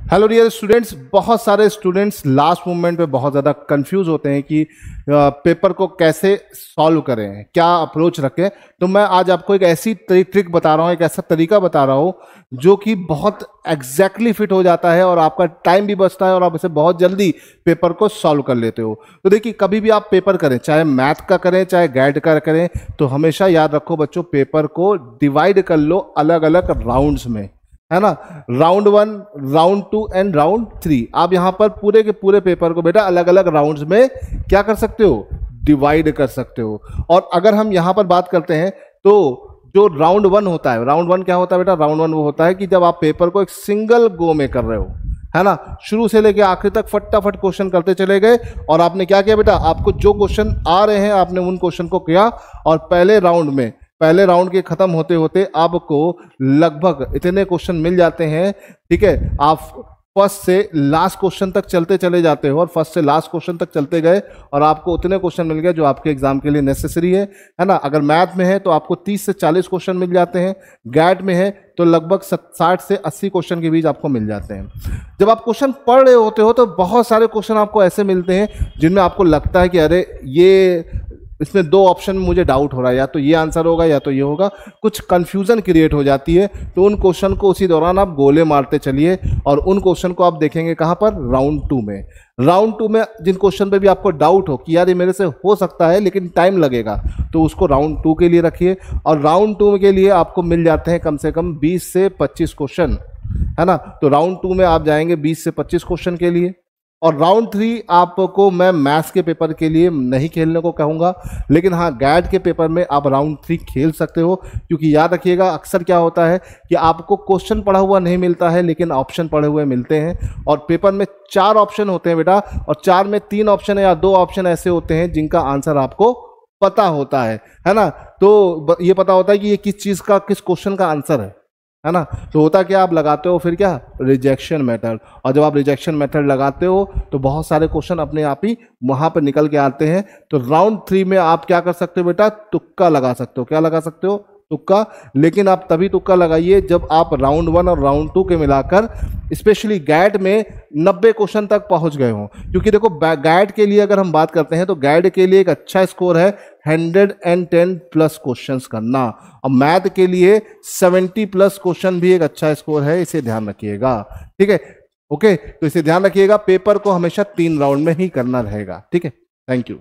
Hello dear students, बहुत सारे students last moment पे बहुत ज़्यादा कंफ्यूज होते हैं कि पेपर को कैसे सॉल्व करें, क्या अप्रोच रखें। तो मैं आज आपको एक ऐसी ट्रिक बता रहा हूँ, एक ऐसा तरीका बता रहा हूँ जो कि बहुत एग्जैक्टली फिट हो जाता है और आपका टाइम भी बचता है और आप इसे बहुत जल्दी पेपर को सॉल्व कर लेते हो। तो देखिए, कभी भी आप पेपर करें, चाहे मैथ का करें चाहे गाइड का करें, तो हमेशा याद रखो बच्चों, पेपर को डिवाइड कर लो अलग अलग राउंड्स में, है ना। Round 1, round 2 and round 3। आप यहां पर पूरे के पूरे पेपर को बेटा अलग अलग राउंड्स में क्या कर सकते हो, डिवाइड कर सकते हो। और अगर हम यहां पर बात करते हैं तो जो राउंड 1 होता है, राउंड 1 क्या होता है बेटा, राउंड 1 वो होता है कि जब आप पेपर को एक सिंगल गो में कर रहे हो, है ना, शुरू से लेके आखिर तक फटाफट क्वेश्चन करते चले गए और आपने क्या किया बेटा, आपको जो क्वेश्चन आ रहे हैं आपने उन क्वेश्चन को किया और पहले राउंड के खत्म होते होते आपको लगभग इतने क्वेश्चन मिल जाते हैं, ठीक है। आप फर्स्ट से लास्ट क्वेश्चन तक चलते चले जाते हो और फर्स्ट से लास्ट क्वेश्चन तक चलते गए और आपको उतने क्वेश्चन मिल गए जो आपके एग्जाम के लिए नेसेसरी है ना। अगर मैथ में है तो आपको 30 से 40 क्वेश्चन मिल जाते हैं, गैट में है तो लगभग 60 से 80 क्वेश्चन के बीच आपको मिल जाते हैं। जब आप क्वेश्चन पढ़ रहे होते हो तो बहुत सारे क्वेश्चन आपको ऐसे मिलते हैं जिनमें आपको लगता है कि अरे ये इसमें 2 ऑप्शन में मुझे डाउट हो रहा है, या तो ये आंसर होगा या तो ये होगा, कुछ कंफ्यूजन क्रिएट हो जाती है। तो उन क्वेश्चन को उसी दौरान आप गोले मारते चलिए और उन क्वेश्चन को आप देखेंगे कहाँ पर, राउंड 2 में। राउंड 2 में जिन क्वेश्चन पे भी आपको डाउट हो कि यार ये मेरे से हो सकता है लेकिन टाइम लगेगा, तो उसको राउंड 2 के लिए रखिए। और राउंड 2 के लिए आपको मिल जाते हैं कम से कम 20 से 25 क्वेश्चन, है ना। तो राउंड 2 में आप जाएंगे 20 से 25 क्वेश्चन के लिए। और राउंड 3 आपको मैं मैथ्स के पेपर के लिए नहीं खेलने को कहूँगा, लेकिन हाँ गैट के पेपर में आप राउंड 3 खेल सकते हो। क्योंकि याद रखिएगा, अक्सर क्या होता है कि आपको क्वेश्चन पढ़ा हुआ नहीं मिलता है लेकिन ऑप्शन पढ़े हुए मिलते हैं। और पेपर में 4 ऑप्शन होते हैं बेटा, और 4 में 3 ऑप्शन या 2 ऑप्शन ऐसे होते हैं जिनका आंसर आपको पता होता है ना। तो ये पता होता है कि ये किस चीज़ का, किस क्वेश्चन का आंसर है ना। तो होता क्या, आप लगाते हो फिर क्या, रिजेक्शन मेथड। और जब आप रिजेक्शन मेथड लगाते हो तो बहुत सारे क्वेश्चन अपने आप ही वहां पर निकल के आते हैं। तो राउंड 3 में आप क्या कर सकते हो बेटा, तुक्का लगा सकते हो। क्या लगा सकते हो, तुक्का। लेकिन आप तभी तुक्का लगाइए जब आप राउंड 1 और राउंड 2 के मिलाकर स्पेशली गैट में 90 क्वेश्चन तक पहुंच गए हों। क्योंकि देखो, गैट के लिए अगर हम बात करते हैं तो गैट के लिए एक अच्छा स्कोर है 110 प्लस क्वेश्चंस करना, और मैथ के लिए 70 प्लस क्वेश्चन भी एक अच्छा स्कोर है, इसे ध्यान रखिएगा, ठीक है। ओके, तो इसे ध्यान रखिएगा, पेपर को हमेशा 3 राउंड में ही करना रहेगा, ठीक है। Thank you.